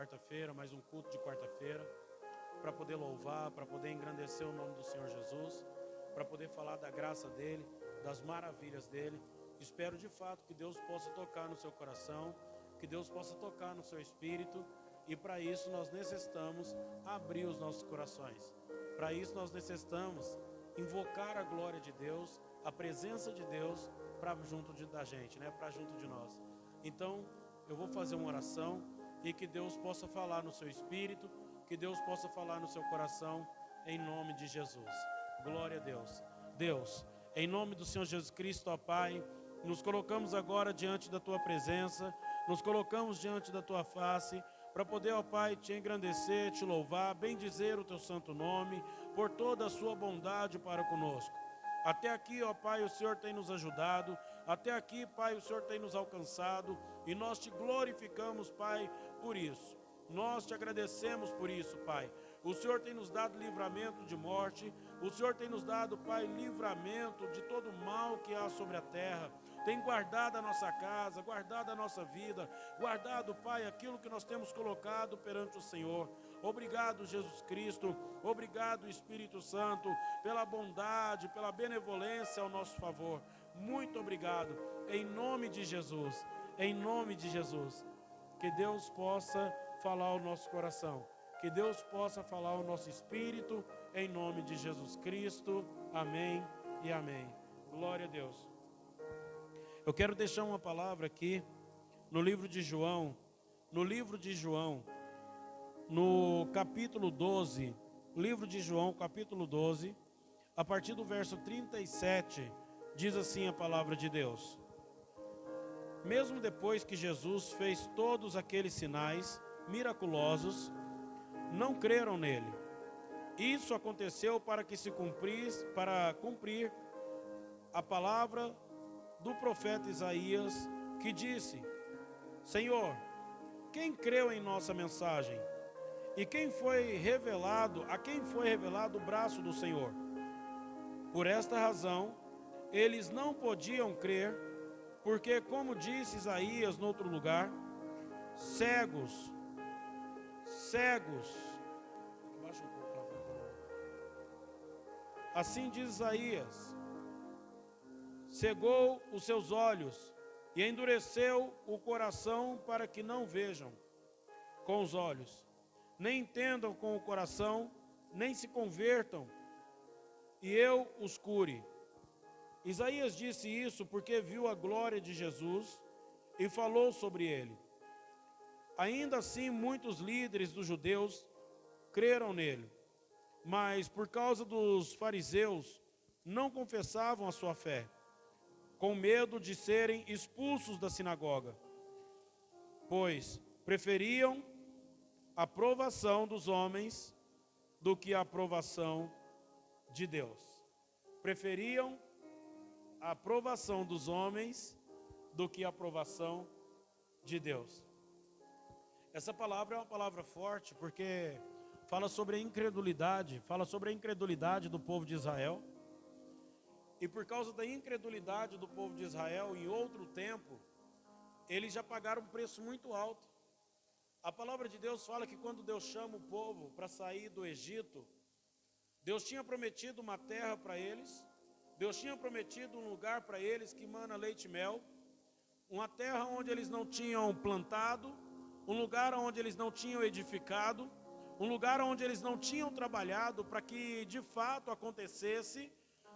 quarta-feira, mais um culto de quarta-feira, para poder louvar, para poder engrandecer o nome do Senhor Jesus, para poder falar da graça dEle, das maravilhas dEle. Espero de fato que Deus possa tocar no seu coração, que Deus possa tocar no seu espírito, e para isso nós necessitamos abrir os nossos corações. Para isso nós necessitamos invocar a glória de Deus, a presença de Deus para junto da gente, para junto de nós. Então, eu vou fazer uma oração e que Deus possa falar no seu espírito, que Deus possa falar no seu coração, em nome de Jesus. Glória a Deus. Deus, em nome do Senhor Jesus Cristo, ó Pai, nos colocamos agora diante da Tua presença, nos colocamos diante da Tua face, para poder, ó Pai, Te engrandecer, Te louvar, bendizer o Teu santo nome, por toda a Sua bondade para conosco. Até aqui, ó Pai, o Senhor tem nos ajudado, até aqui, Pai, o Senhor tem nos alcançado, e nós Te glorificamos, Pai, por isso. Nós Te agradecemos por isso, Pai. O Senhor tem nos dado livramento de morte, o Senhor tem nos dado, Pai, livramento de todo mal que há sobre a terra. Tem guardado a nossa casa, guardado a nossa vida, guardado, Pai, aquilo que nós temos colocado perante o Senhor. Obrigado, Jesus Cristo, obrigado, Espírito Santo, pela bondade, pela benevolência ao nosso favor. Muito obrigado, em nome de Jesus, em nome de Jesus. Que Deus possa falar ao nosso coração, que Deus possa falar ao nosso espírito, em nome de Jesus Cristo. Amém e amém. Glória a Deus. Eu quero deixar uma palavra aqui no livro de João, no capítulo 12, livro de João, capítulo 12, a partir do verso 37, diz assim a palavra de Deus. Mesmo depois que Jesus fez todos aqueles sinais miraculosos, não creram nele. Isso aconteceu para cumprir a palavra do profeta Isaías, que disse: Senhor, quem creu em nossa mensagem? E a quem foi revelado o braço do Senhor? Por esta razão, eles não podiam crer, porque, como disse Isaías no outro lugar, cegos. Assim diz Isaías, cegou os seus olhos e endureceu o coração para que não vejam com os olhos, nem entendam com o coração, nem se convertam, e eu os cure. Isaías disse isso porque viu a glória de Jesus e falou sobre ele. Ainda assim, muitos líderes dos judeus creram nele, mas por causa dos fariseus não confessavam a sua fé, com medo de serem expulsos da sinagoga, pois preferiam a aprovação dos homens do que a aprovação de Deus. Preferiam a aprovação dos homens do que a aprovação de Deus. Essa palavra é uma palavra forte porque fala sobre a incredulidade do povo de Israel. E por causa da incredulidade do povo de Israel, em outro tempo, eles já pagaram um preço muito alto. A palavra de Deus fala que quando Deus chama o povo para sair do Egito, Deus tinha prometido uma terra para eles, Deus tinha prometido um lugar para eles que mana leite e mel, uma terra onde eles não tinham plantado, um lugar onde eles não tinham edificado, um lugar onde eles não tinham trabalhado para que de fato acontecesse,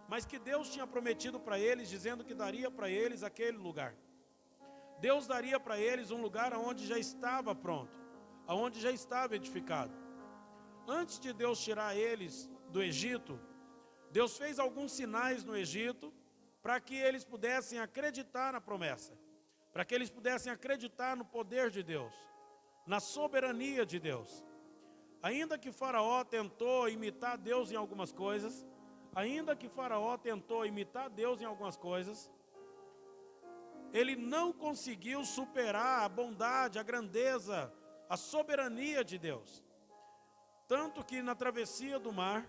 mas que Deus tinha prometido para eles, dizendo que daria para eles aquele lugar. Deus daria para eles um lugar onde já estava pronto, onde já estava edificado. Antes de Deus tirar eles do Egito, Deus fez alguns sinais no Egito para que eles pudessem acreditar na promessa, para que eles pudessem acreditar no poder de Deus, na soberania de Deus. Ainda que Faraó tentou imitar Deus em algumas coisas, ele não conseguiu superar a bondade, a grandeza, a soberania de Deus. Tanto que na travessia do mar,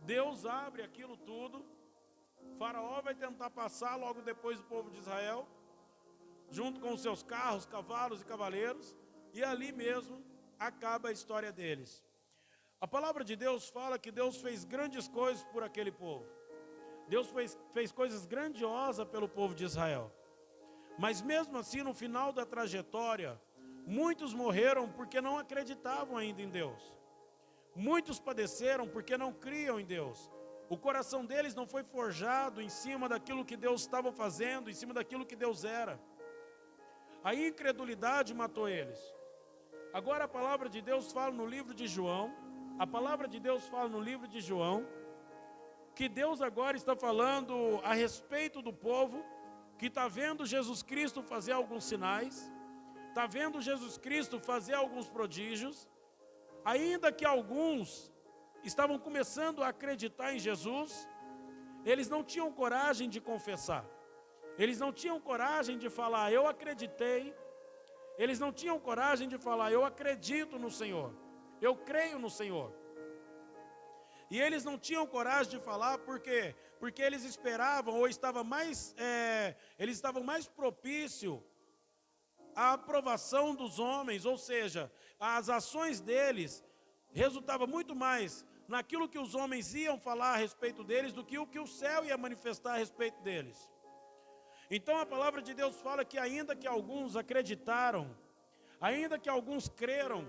Deus abre aquilo tudo, Faraó vai tentar passar logo depois do povo de Israel, junto com os seus carros, cavalos e cavaleiros, e ali mesmo acaba a história deles. A palavra de Deus fala que Deus fez grandes coisas por aquele povo. Deus fez coisas grandiosas pelo povo de Israel. Mas mesmo assim, no final da trajetória, muitos morreram porque não acreditavam ainda em Deus. Muitos padeceram porque não criam em Deus. O coração deles não foi forjado em cima daquilo que Deus estava fazendo, em cima daquilo que Deus era. A incredulidade matou eles. Agora a palavra de Deus fala no livro de João, que Deus agora está falando a respeito do povo que está vendo Jesus Cristo fazer alguns sinais, está vendo Jesus Cristo fazer alguns prodígios, ainda que alguns estavam começando a acreditar em Jesus, eles não tinham coragem de confessar, eles não tinham coragem de falar, eu acreditei, eles não tinham coragem de falar, eu acredito no Senhor, eu creio no Senhor. E eles não tinham coragem de falar, por quê? Porque eles esperavam, ou eles estavam mais propícios à aprovação dos homens, ou seja, as ações deles resultavam muito mais naquilo que os homens iam falar a respeito deles do que o que o céu ia manifestar a respeito deles. Então a palavra de Deus fala que ainda que alguns acreditaram, ainda que alguns creram,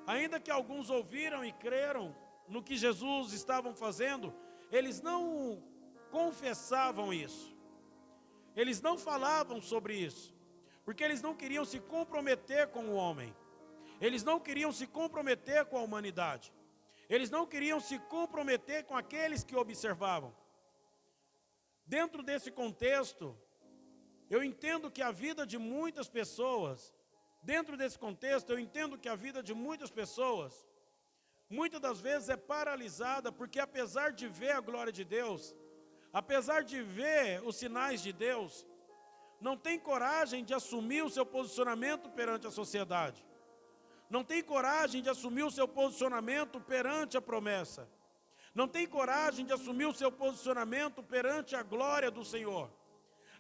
ainda que alguns ouviram e creram no que Jesus estava fazendo, eles não confessavam isso, eles não falavam sobre isso, porque eles não queriam se comprometer com o homem, eles não queriam se comprometer com a humanidade, eles não queriam se comprometer com aqueles que observavam. Dentro desse contexto, eu entendo que a vida de muitas pessoas, muitas das vezes é paralisada, porque apesar de ver a glória de Deus, apesar de ver os sinais de Deus, não tem coragem de assumir o seu posicionamento perante a sociedade, não tem coragem de assumir o seu posicionamento perante a promessa, não tem coragem de assumir o seu posicionamento perante a glória do Senhor.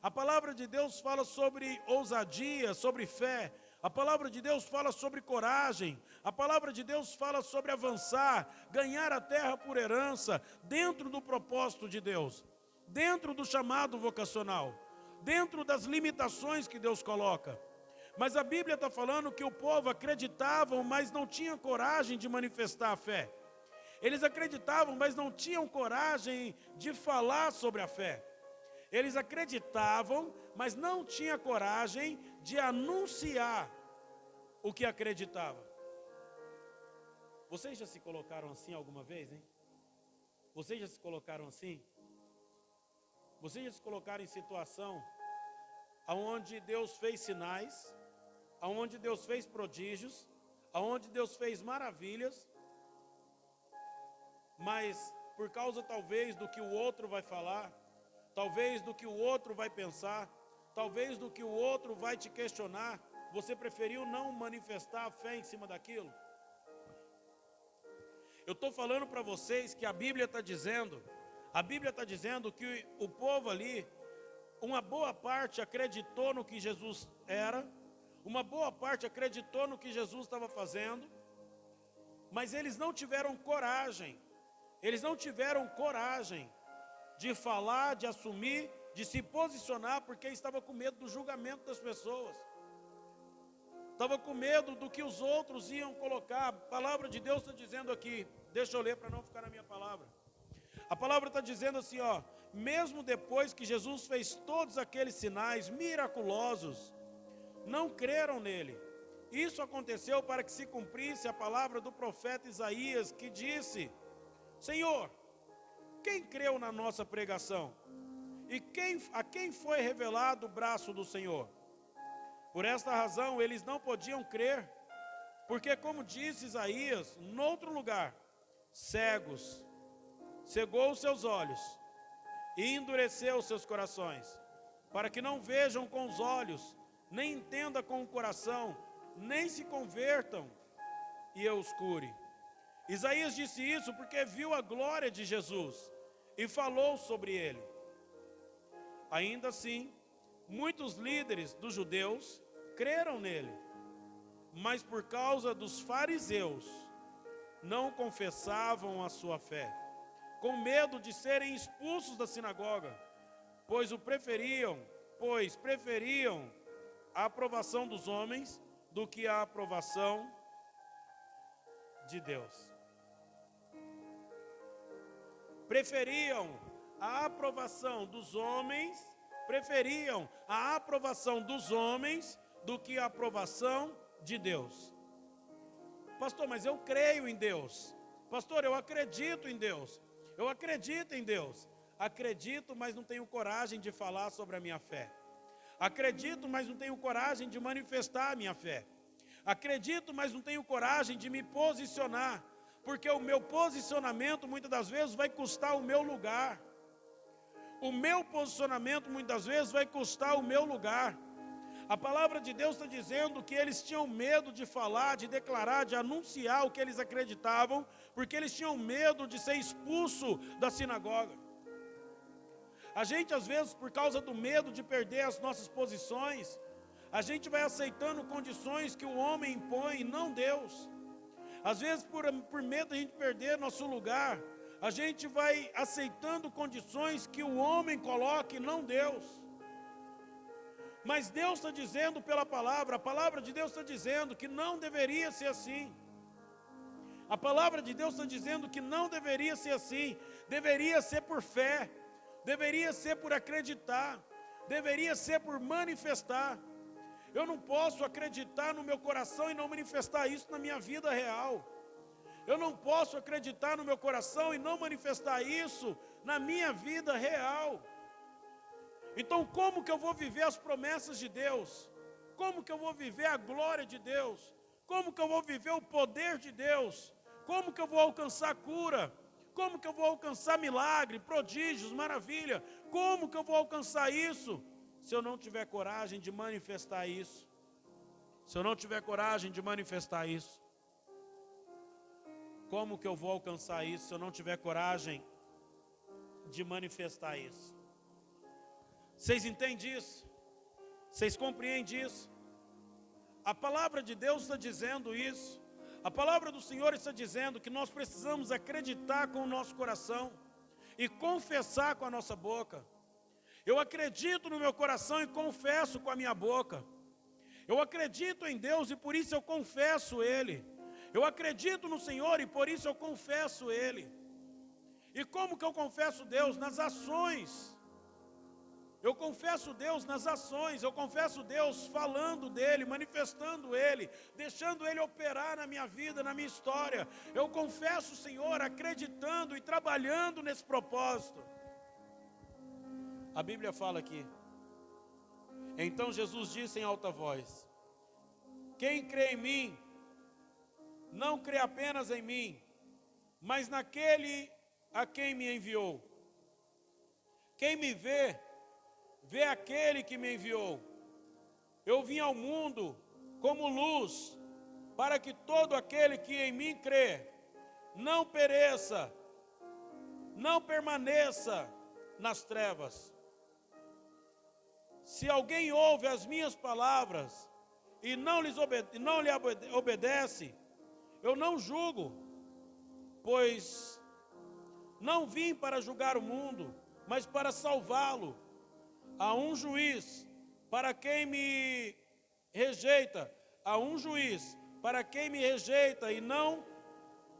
A palavra de Deus fala sobre ousadia, sobre fé. A palavra de Deus fala sobre coragem. A palavra de Deus fala sobre avançar, ganhar a terra por herança, dentro do propósito de Deus, dentro do chamado vocacional, dentro das limitações que Deus coloca. Mas a Bíblia está falando que o povo acreditava, mas não tinha coragem de manifestar a fé. Eles acreditavam, mas não tinham coragem de falar sobre a fé. Eles acreditavam, mas não tinham coragem de anunciar o que acreditavam. Vocês já se colocaram assim alguma vez, hein? Vocês já se colocaram assim? Vocês já se colocaram em situação onde Deus fez sinais, onde Deus fez prodígios, onde Deus fez maravilhas, mas por causa talvez do que o outro vai falar, talvez do que o outro vai pensar, talvez do que o outro vai te questionar, você preferiu não manifestar a fé em cima daquilo? Eu estou falando para vocês que a Bíblia está dizendo que o povo ali, uma boa parte acreditou no que Jesus era, uma boa parte acreditou no que Jesus estava fazendo, mas eles não tiveram coragem de falar, de assumir, de se posicionar, porque estava com medo do julgamento das pessoas, estava com medo do que os outros iam colocar. A palavra de Deus está dizendo aqui, deixa eu ler para não ficar na minha palavra. A palavra está dizendo assim, mesmo depois que Jesus fez todos aqueles sinais miraculosos, não creram nele. Isso aconteceu para que se cumprisse a palavra do profeta Isaías, que disse: Senhor, quem creu na nossa pregação? E a quem foi revelado o braço do Senhor? Por esta razão, eles não podiam crer, porque, como disse Isaías, noutro lugar, cegou os seus olhos e endureceu os seus corações, para que não vejam com os olhos, nem entendam com o coração, nem se convertam e eu os cure. Isaías disse isso porque viu a glória de Jesus e falou sobre ele. Ainda assim, muitos líderes dos judeus creram nele, mas por causa dos fariseus não confessavam a sua fé, com medo de serem expulsos da sinagoga, pois preferiam a aprovação dos homens do que a aprovação de Deus. Preferiam a aprovação dos homens do que a aprovação de Deus. Pastor, mas eu creio em Deus. Pastor, eu acredito em Deus. Eu acredito em Deus. Acredito, mas não tenho coragem de falar sobre a minha fé. Acredito, mas não tenho coragem de manifestar a minha fé. Acredito, mas não tenho coragem de me posicionar, porque o meu posicionamento muitas das vezes vai custar o meu lugar. O meu posicionamento muitas vezes vai custar o meu lugar. A palavra de Deus está dizendo que eles tinham medo de falar, de declarar, de anunciar o que eles acreditavam, porque eles tinham medo de ser expulso da sinagoga. A gente às vezes, por causa do medo de perder as nossas posições, a gente vai aceitando condições que o homem impõe, não Deus. Às vezes, por medo de a gente perder nosso lugar, a gente vai aceitando condições que o homem coloca e não Deus. Mas Deus está dizendo pela palavra, a palavra de Deus está dizendo que não deveria ser assim. A palavra de Deus está dizendo que não deveria ser assim, deveria ser por fé, deveria ser por acreditar, deveria ser por manifestar. Eu não posso acreditar no meu coração e não manifestar isso na minha vida real. Eu não posso acreditar no meu coração e não manifestar isso na minha vida real. Então, como que eu vou viver as promessas de Deus? Como que eu vou viver a glória de Deus? Como que eu vou viver o poder de Deus? Como que eu vou alcançar cura? Como que eu vou alcançar milagre, prodígios, maravilha? Como que eu vou alcançar isso? Se eu não tiver coragem de manifestar isso. Se eu não tiver coragem de manifestar isso. Como que eu vou alcançar isso se eu não tiver coragem de manifestar isso? Vocês entendem isso? Vocês compreendem isso? A palavra de Deus está dizendo isso. A palavra do Senhor está dizendo que nós precisamos acreditar com o nosso coração e confessar com a nossa boca. Eu acredito no meu coração e confesso com a minha boca. Eu acredito em Deus e por isso eu confesso Ele. Eu acredito no Senhor e por isso eu confesso Ele. E como que eu confesso Deus? Nas ações. Eu confesso Deus nas ações, eu confesso Deus falando dEle, manifestando Ele, deixando Ele operar na minha vida, na minha história. Eu confesso o Senhor acreditando e trabalhando nesse propósito. A Bíblia fala aqui. Então Jesus disse em alta voz: quem crê em mim, não crê apenas em mim, mas naquele a quem me enviou. Quem me vê, vê aquele que me enviou. Eu vim ao mundo como luz, para que todo aquele que em mim crê, não pereça, não permaneça nas trevas. Se alguém ouve as minhas palavras e não lhe obedece, eu não julgo, pois não vim para julgar o mundo, mas para salvá-lo. Há um juiz para quem me rejeita, há um juiz para quem me rejeita e não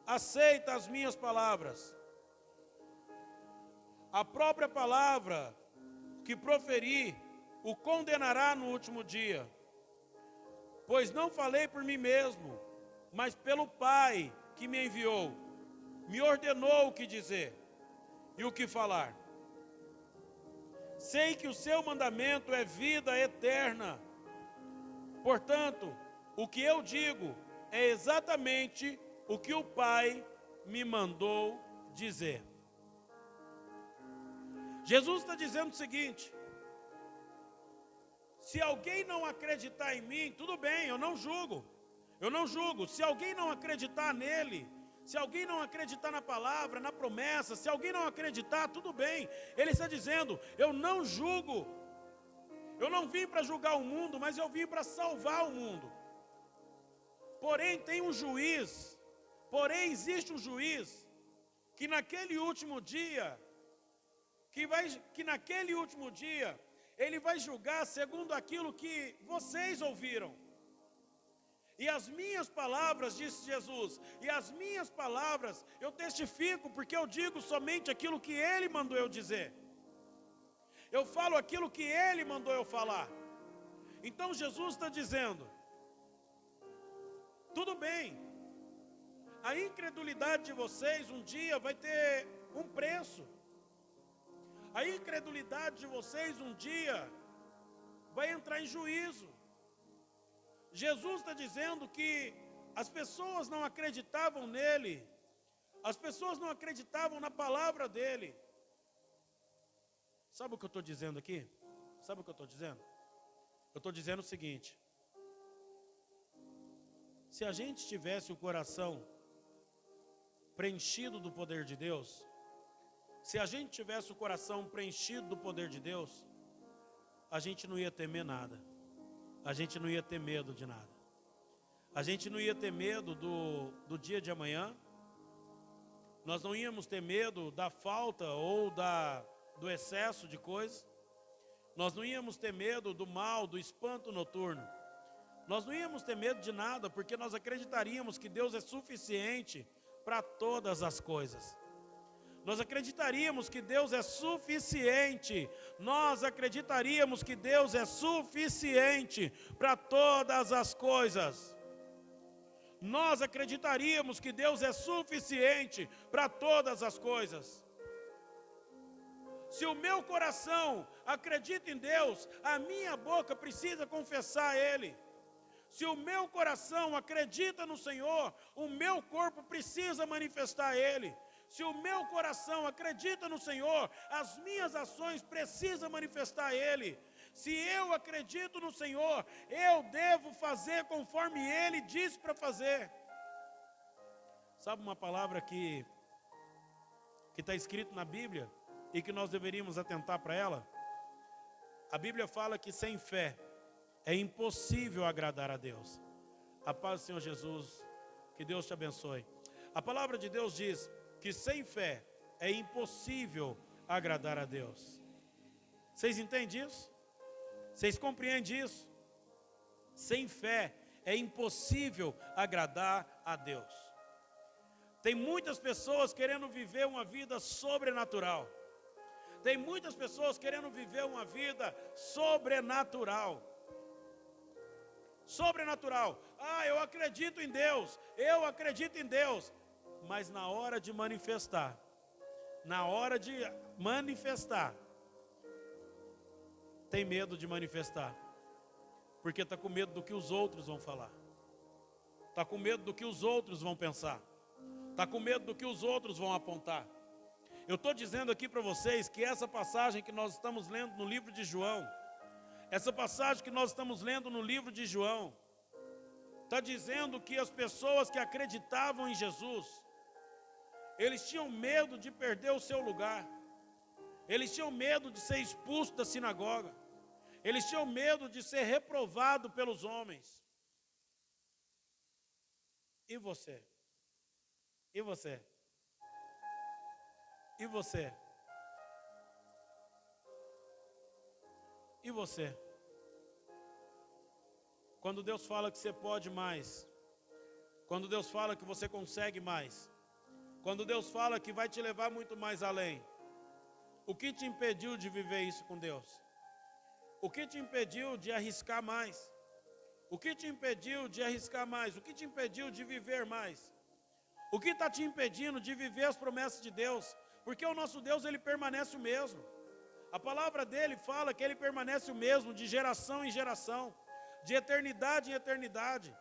aceita as minhas palavras. A própria palavra que proferi o condenará no último dia, pois não falei por mim mesmo, mas pelo Pai que me enviou, me ordenou o que dizer e o que falar. Sei que o seu mandamento é vida eterna. Portanto, o que eu digo é exatamente o que o Pai me mandou dizer. Jesus está dizendo o seguinte: se alguém não acreditar em mim, tudo bem, eu não julgo. Eu não julgo. Se alguém não acreditar nele, se alguém não acreditar na palavra, na promessa, se alguém não acreditar, tudo bem. Ele está dizendo, eu não julgo. Eu não vim para julgar o mundo, mas eu vim para salvar o mundo. Porém tem um juiz, porém existe um juiz, que naquele último dia, ele vai julgar segundo aquilo que vocês ouviram. E as minhas palavras, disse Jesus, e as minhas palavras eu testifico, porque eu digo somente aquilo que Ele mandou eu dizer. Eu falo aquilo que Ele mandou eu falar. Então Jesus está dizendo, tudo bem, a incredulidade de vocês um dia vai ter um preço. A incredulidade de vocês um dia vai entrar em juízo. Jesus está dizendo que as pessoas não acreditavam nele, as pessoas não acreditavam na palavra dele. Sabe o que eu estou dizendo aqui? Sabe o que eu estou dizendo? Eu estou dizendo o seguinte: se a gente tivesse o coração preenchido do poder de Deus, se a gente tivesse o coração preenchido do poder de Deus, a gente não ia temer nada. A gente não ia ter medo de nada. A gente não ia ter medo do dia de amanhã. Nós não íamos ter medo da falta ou do excesso de coisas. Nós não íamos ter medo do mal, do espanto noturno. Nós não íamos ter medo de nada, porque nós acreditaríamos que Deus é suficiente para todas as coisas. Nós acreditaríamos que Deus é suficiente. Nós acreditaríamos que Deus é suficiente para todas as coisas. Nós acreditaríamos que Deus é suficiente para todas as coisas. Se o meu coração acredita em Deus, a minha boca precisa confessar a Ele. Se o meu coração acredita no Senhor, o meu corpo precisa manifestar a Ele. Se o meu coração acredita no Senhor, as minhas ações precisam manifestar a Ele. Se eu acredito no Senhor, eu devo fazer conforme Ele disse para fazer. Sabe uma palavra que está escrito na Bíblia e que nós deveríamos atentar para ela? A Bíblia fala que sem fé é impossível agradar a Deus. A paz do Senhor Jesus, que Deus te abençoe. A palavra de Deus diz que sem fé é impossível agradar a Deus. Vocês entendem isso? Vocês compreendem isso? Sem fé é impossível agradar a Deus. Tem muitas pessoas querendo viver uma vida sobrenatural. Tem muitas pessoas querendo viver uma vida sobrenatural. Sobrenatural. Eu acredito em Deus. Eu acredito em Deus. Mas na hora de manifestar, tem medo de manifestar, porque está com medo do que os outros vão falar, está com medo do que os outros vão pensar, está com medo do que os outros vão apontar. Eu estou dizendo aqui para vocês que essa passagem que nós estamos lendo no livro de João, está dizendo que as pessoas que acreditavam em Jesus, eles tinham medo de perder o seu lugar. Eles tinham medo de ser expulsos da sinagoga. Eles tinham medo de ser reprovado pelos homens. E você? E você? E você? E você? Quando Deus fala que você pode mais, quando Deus fala que você consegue mais, quando Deus fala que vai te levar muito mais além, o que te impediu de viver isso com Deus? O que te impediu de arriscar mais? O que te impediu de arriscar mais? O que te impediu de viver mais? O que está te impedindo de viver as promessas de Deus? Porque o nosso Deus, Ele permanece o mesmo. A palavra dele fala que Ele permanece o mesmo de geração em geração, de eternidade em eternidade.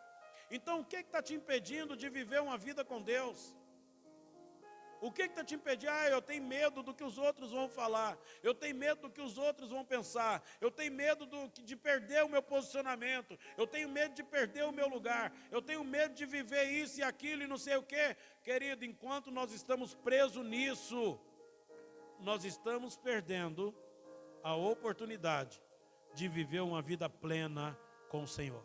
Então o que está te impedindo de viver uma vida com Deus? O que está te impedindo? Eu tenho medo do que os outros vão falar. Eu tenho medo do que os outros vão pensar. Eu tenho medo de perder o meu posicionamento. Eu tenho medo de perder o meu lugar. Eu tenho medo de viver isso e aquilo e não sei o quê. Querido, enquanto nós estamos presos nisso, nós estamos perdendo a oportunidade de viver uma vida plena com o Senhor.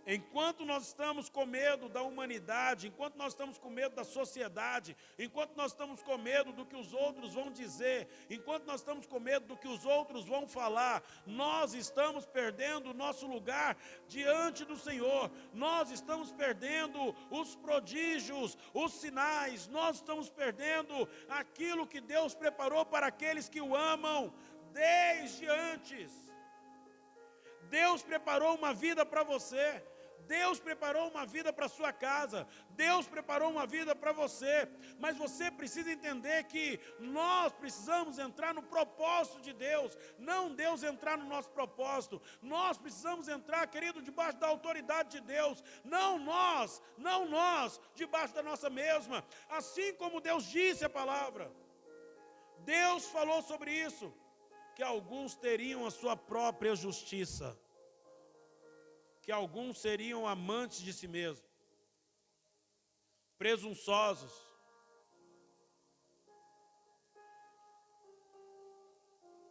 Enquanto nós estamos com medo da humanidade, enquanto nós estamos com medo da sociedade, enquanto nós estamos com medo do que os outros vão dizer, enquanto nós estamos com medo do que os outros vão falar, nós estamos perdendo o nosso lugar diante do Senhor. Nós estamos perdendo os prodígios, os sinais, nós estamos perdendo aquilo que Deus preparou para aqueles que o amam desde antes. Deus preparou uma vida para você. Deus preparou uma vida para a sua casa, Deus preparou uma vida para você, mas você precisa entender que nós precisamos entrar no propósito de Deus, não Deus entrar no nosso propósito. Nós precisamos entrar, querido, debaixo da autoridade de Deus, não nós, debaixo da nossa mesma, assim como Deus disse a palavra. Deus falou sobre isso, que alguns teriam a sua própria justiça, que alguns seriam amantes de si mesmos, presunçosos.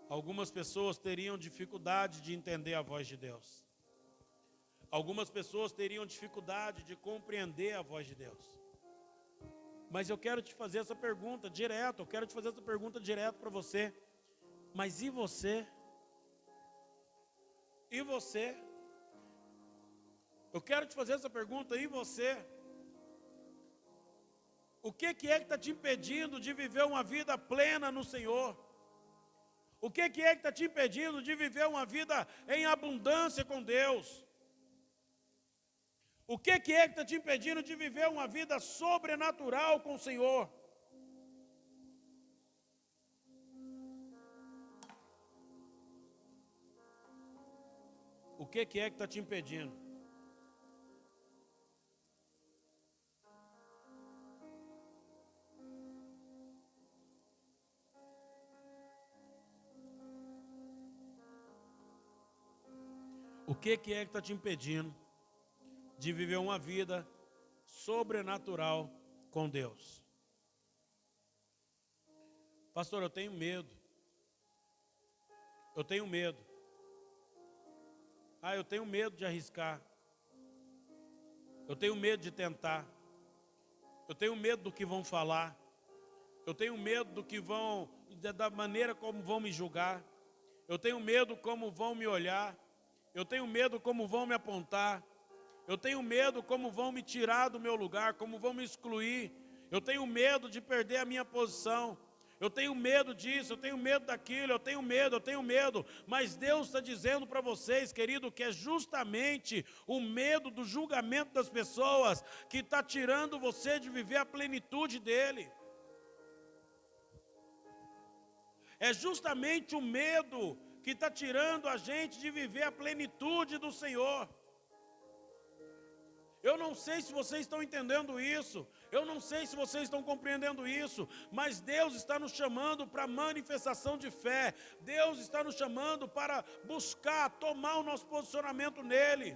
Algumas pessoas teriam dificuldade de entender a voz de Deus. Algumas pessoas teriam dificuldade de compreender a voz de Deus. Mas eu quero te fazer essa pergunta direto, para você. Mas e você? E você? Eu quero te fazer essa pergunta, e você? O que é que está te impedindo de viver uma vida plena no Senhor? O que é que está te impedindo de viver uma vida em abundância com Deus? O que é que está te impedindo de viver uma vida sobrenatural com o Senhor? O que é que está te impedindo? O que é que está te impedindo de viver uma vida sobrenatural com Deus? Pastor, eu tenho medo. Eu tenho medo. Eu tenho medo de arriscar. Eu tenho medo de tentar. Eu tenho medo do que vão falar. Eu tenho medo do que da maneira como vão me julgar. Eu tenho medo como vão me olhar. Eu tenho medo como vão me apontar. Eu tenho medo como vão me tirar do meu lugar, como vão me excluir. Eu tenho medo de perder a minha posição. Eu tenho medo disso, eu tenho medo daquilo, eu tenho medo. Mas Deus está dizendo para vocês, querido, que é justamente o medo do julgamento das pessoas que está tirando você de viver a plenitude dEle. É justamente o medo que está tirando a gente de viver a plenitude do Senhor. Eu não sei se vocês estão entendendo isso, eu não sei se vocês estão compreendendo isso, mas Deus está nos chamando para manifestação de fé. Deus está nos chamando para buscar, tomar o nosso posicionamento nele.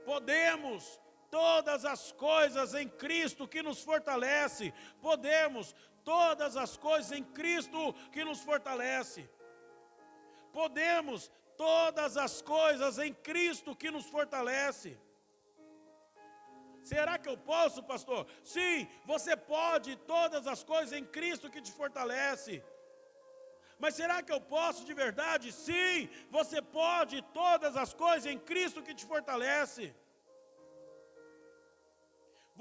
Podemos todas as coisas em Cristo que nos fortalece. Podemos todas as coisas em Cristo que nos fortalece. Podemos todas as coisas em Cristo que nos fortalece. Será que eu posso, pastor? Sim, você pode todas as coisas em Cristo que te fortalece. Mas será que eu posso de verdade? Sim, você pode todas as coisas em Cristo que te fortalece.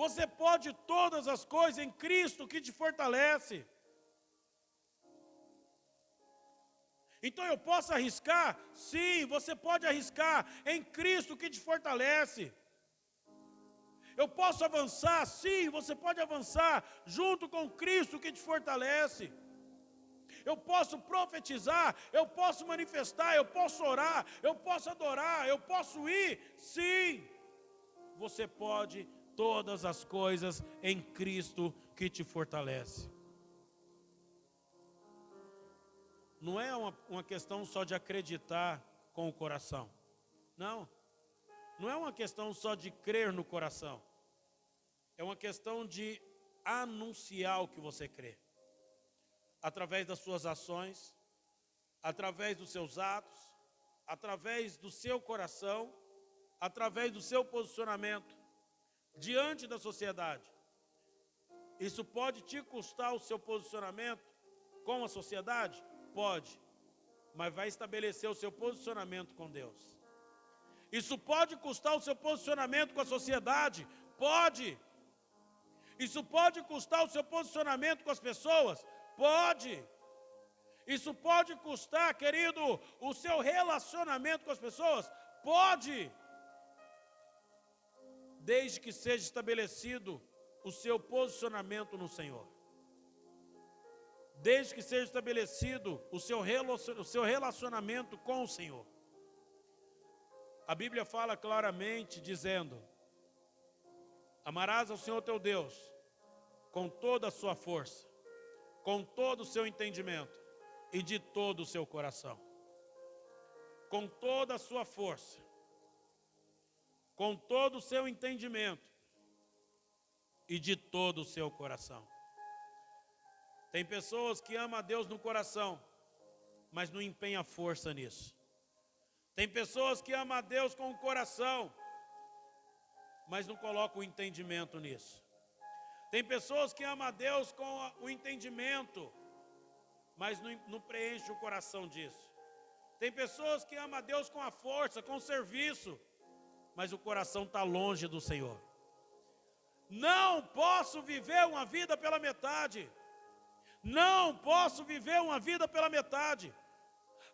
Você pode todas as coisas em Cristo que te fortalece. Então eu posso arriscar? Sim, você pode arriscar em Cristo que te fortalece. Eu posso avançar? Sim, você pode avançar junto com Cristo que te fortalece. Eu posso profetizar, eu posso manifestar, eu posso orar, eu posso adorar, eu posso ir? Sim, você pode todas as coisas em Cristo que te fortalece. Não é uma questão só de acreditar com o coração. Não é uma questão só de crer no coração. É uma questão de anunciar o que você crê. Através das suas ações, através dos seus atos, através do seu coração, através do seu posicionamento diante da sociedade. Isso pode te custar o seu posicionamento com a sociedade? Pode, mas vai estabelecer o seu posicionamento com Deus. Isso pode custar o seu posicionamento com a sociedade? Pode. Isso pode custar o seu posicionamento com as pessoas? Pode. Isso pode custar, querido, o seu relacionamento com as pessoas? Pode. Desde que seja estabelecido o seu posicionamento no Senhor. Desde que seja estabelecido o seu relacionamento com o Senhor. A Bíblia fala claramente dizendo: amarás ao Senhor teu Deus com toda a sua força, com todo o seu entendimento e de todo o seu coração. Com toda a sua força, com todo o seu entendimento e de todo o seu coração. Tem pessoas que amam a Deus no coração, mas não empenham força nisso. Tem pessoas que amam a Deus com o coração, mas não colocam o entendimento nisso. Tem pessoas que amam a Deus com o entendimento, mas não preenche o coração disso. Tem pessoas que amam a Deus com a força, com o serviço, mas o coração está longe do Senhor. Não posso viver uma vida pela metade. Não posso viver uma vida pela metade.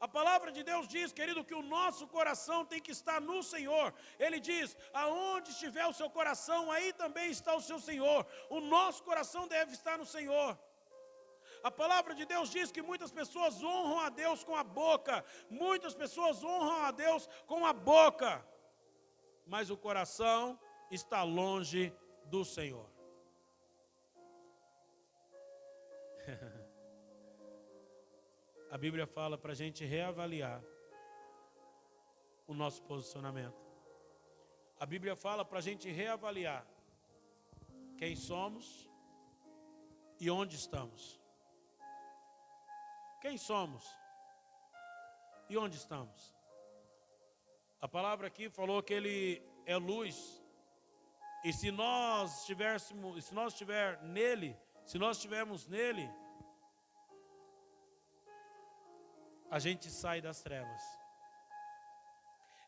A palavra de Deus diz, querido, que o nosso coração tem que estar no Senhor. Ele diz: aonde estiver o seu coração, aí também está o seu Senhor. O nosso coração deve estar no Senhor. A palavra de Deus diz que muitas pessoas honram a Deus com a boca. Muitas pessoas honram a Deus com a boca, mas o coração está longe do Senhor. A Bíblia fala para a gente reavaliar o nosso posicionamento. A Bíblia fala para a gente reavaliar quem somos e onde estamos. Quem somos e onde estamos? A palavra aqui falou que Ele é luz. E se nós estivermos nele, a gente sai das trevas.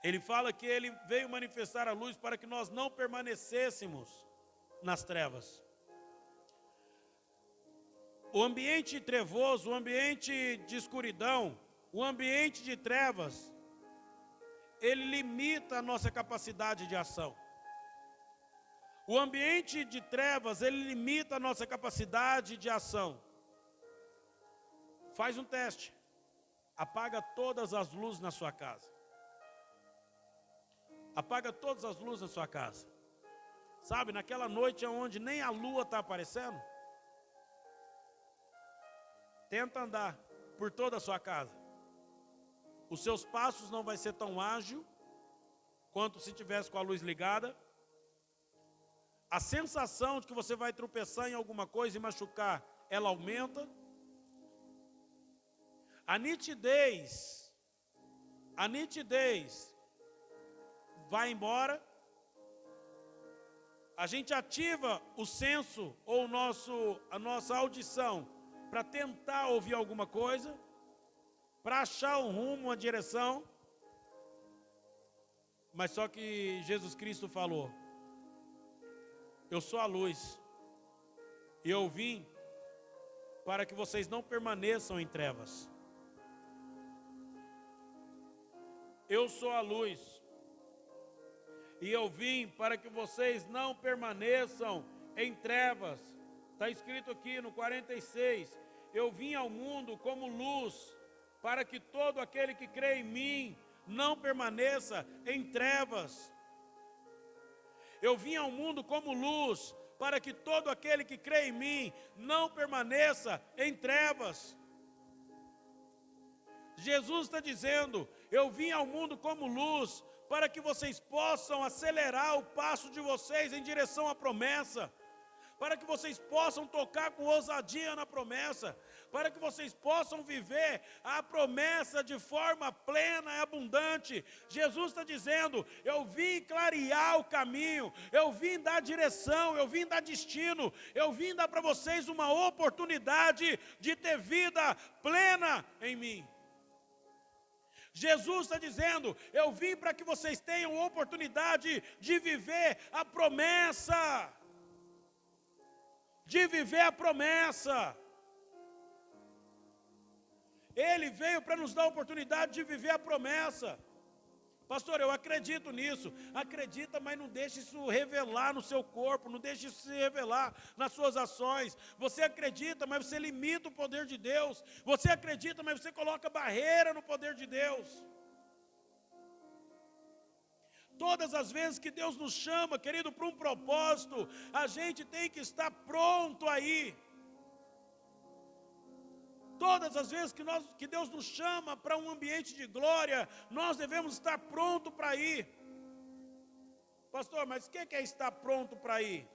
Ele fala que Ele veio manifestar a luz para que nós não permanecêssemos nas trevas. O ambiente trevoso, o ambiente de escuridão, o ambiente de trevas, ele limita a nossa capacidade de ação. O ambiente de trevas, ele limita a nossa capacidade de ação. Faz um teste. Apaga todas as luzes na sua casa. Apaga todas as luzes na sua casa. Sabe, naquela noite onde nem a lua está aparecendo, tenta andar por toda a sua casa. Os seus passos não vai ser tão ágil quanto se tivesse com a luz ligada. A sensação de que você vai tropeçar em alguma coisa e machucar, ela aumenta. A nitidez vai embora. A gente ativa o senso ou a nossa audição para tentar ouvir alguma coisa, para achar um rumo, uma direção. Mas só que Jesus Cristo falou: eu sou a luz, e eu vim para que vocês não permaneçam em trevas. Eu sou a luz, e eu vim para que vocês não permaneçam em trevas. Está escrito aqui no 46, eu vim ao mundo como luz, para que todo aquele que crê em mim não permaneça em trevas. Eu vim ao mundo como luz, para que todo aquele que crê em mim não permaneça em trevas. Jesus está dizendo: eu vim ao mundo como luz, para que vocês possam acelerar o passo de vocês em direção à promessa, para que vocês possam tocar com ousadia na promessa, para que vocês possam viver a promessa de forma plena e abundante. Jesus está dizendo: eu vim clarear o caminho, eu vim dar direção, eu vim dar destino, eu vim dar para vocês uma oportunidade de ter vida plena em mim. Jesus está dizendo: eu vim para que vocês tenham oportunidade de viver a promessa. De viver a promessa. Ele veio para nos dar a oportunidade de viver a promessa. Pastor, eu acredito nisso. Acredita, mas não deixe isso revelar no seu corpo, não deixe isso se revelar nas suas ações. Você acredita, mas você limita o poder de Deus. Você acredita, mas você coloca barreira no poder de Deus. Todas as vezes que Deus nos chama, querido, para um propósito, a gente tem que estar pronto aí. Todas as vezes que Deus nos chama para um ambiente de glória, nós devemos estar pronto para ir. Pastor, mas o que é estar pronto para ir?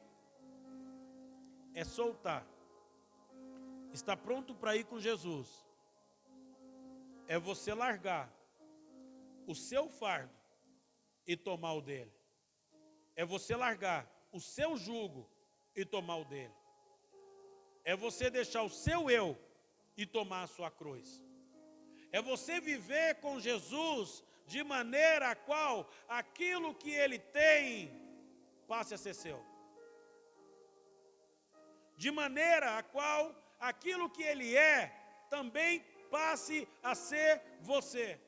É soltar. Estar pronto para ir com Jesus é você largar o seu fardo e tomar o dele. É você largar o seu jugo e tomar o dele. É você deixar o seu eu e tomar a sua cruz. É você viver com Jesus de maneira a qual aquilo que ele tem passe a ser seu. De maneira a qual aquilo que ele é também passe a ser você.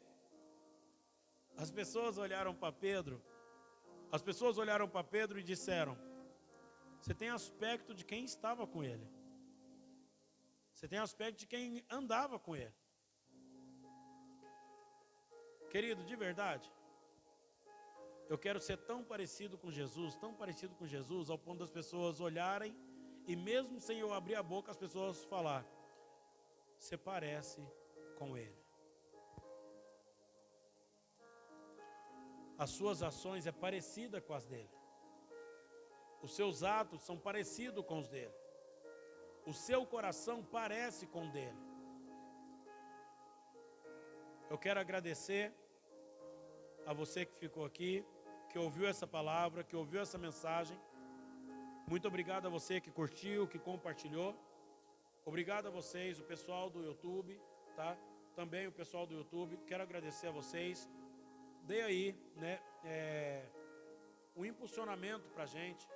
As pessoas olharam para Pedro. As pessoas olharam para Pedro e disseram: você tem aspecto de quem estava com ele. Você tem aspecto de quem andava com ele. Querido, de verdade, eu quero ser tão parecido com Jesus, ao ponto das pessoas olharem e mesmo sem eu abrir a boca, as pessoas falar: você parece com ele. As suas ações é parecida com as dele. Os seus atos são parecidos com os dele. O seu coração parece com o dele. Eu quero agradecer a você que ficou aqui, que ouviu essa palavra, que ouviu essa mensagem. Muito obrigado a você que curtiu, que compartilhou. Obrigado a vocês, o pessoal do YouTube, tá? Também o pessoal do YouTube. Quero agradecer a vocês. Dê aí, né, um impulsionamento para a gente,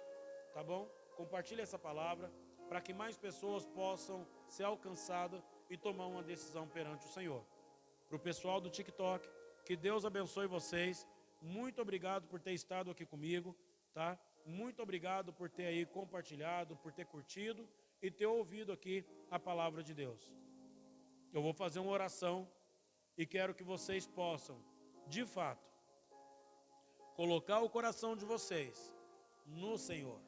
tá bom? Compartilhe essa palavra, para que mais pessoas possam ser alcançadas e tomar uma decisão perante o Senhor. Para o pessoal do TikTok, que Deus abençoe vocês. Muito obrigado por ter estado aqui comigo, tá? Muito obrigado por ter aí compartilhado, por ter curtido e ter ouvido aqui a palavra de Deus. Eu vou fazer uma oração e quero que vocês possam, de fato, colocar o coração de vocês no Senhor.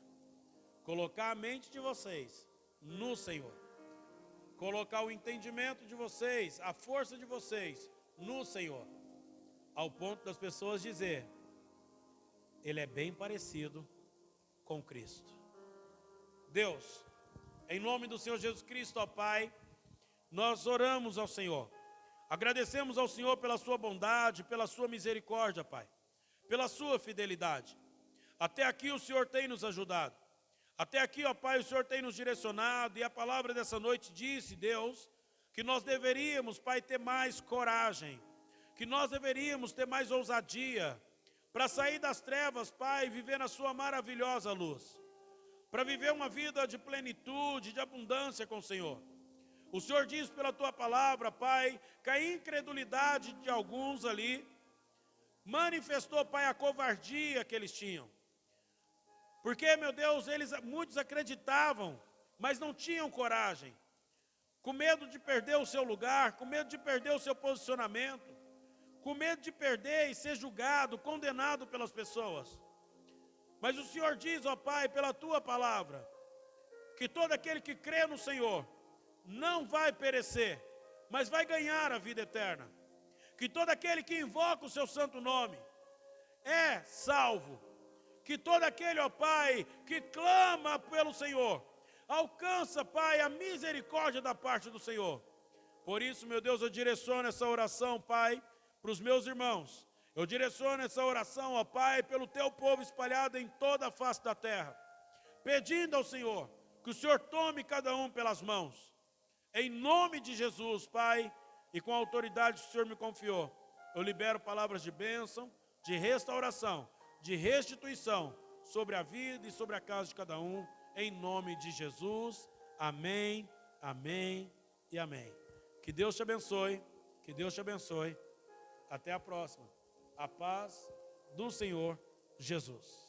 Colocar a mente de vocês no Senhor. Colocar o entendimento de vocês, a força de vocês no Senhor. Ao ponto das pessoas dizer: ele é bem parecido com Cristo. Deus, em nome do Senhor Jesus Cristo, ó Pai, nós oramos ao Senhor. Agradecemos ao Senhor pela sua bondade, pela sua misericórdia, Pai. Pela sua fidelidade. Até aqui o Senhor tem nos ajudado. Até aqui, ó Pai, o Senhor tem nos direcionado, e a palavra dessa noite disse, Deus, que nós deveríamos, Pai, ter mais coragem, que nós deveríamos ter mais ousadia, para sair das trevas, Pai, e viver na sua maravilhosa luz, para viver uma vida de plenitude, de abundância com o Senhor. O Senhor diz pela Tua palavra, Pai, que a incredulidade de alguns ali manifestou, Pai, a covardia que eles tinham. Porque, meu Deus, muitos acreditavam, mas não tinham coragem. Com medo de perder o seu lugar, com medo de perder o seu posicionamento, com medo de perder e ser julgado, condenado pelas pessoas. Mas o Senhor diz, ó Pai, pela Tua palavra, que todo aquele que crê no Senhor não vai perecer, mas vai ganhar a vida eterna. Que todo aquele que invoca o Seu santo nome é salvo. Que todo aquele, ó Pai, que clama pelo Senhor, Alcança, Pai, a misericórdia da parte do Senhor. Por isso, meu Deus, eu direciono essa oração, Pai, para os meus irmãos. Eu direciono essa oração, ó Pai, pelo teu povo espalhado em toda a face da terra, pedindo ao Senhor que o Senhor tome cada um pelas mãos. Em nome de Jesus, Pai, e com a autoridade que o Senhor me confiou, eu libero palavras de bênção, de restauração, de restituição sobre a vida e sobre a casa de cada um, em nome de Jesus. Amém, amém e amém. Que Deus te abençoe, que Deus te abençoe. Até a próxima. A paz do Senhor Jesus.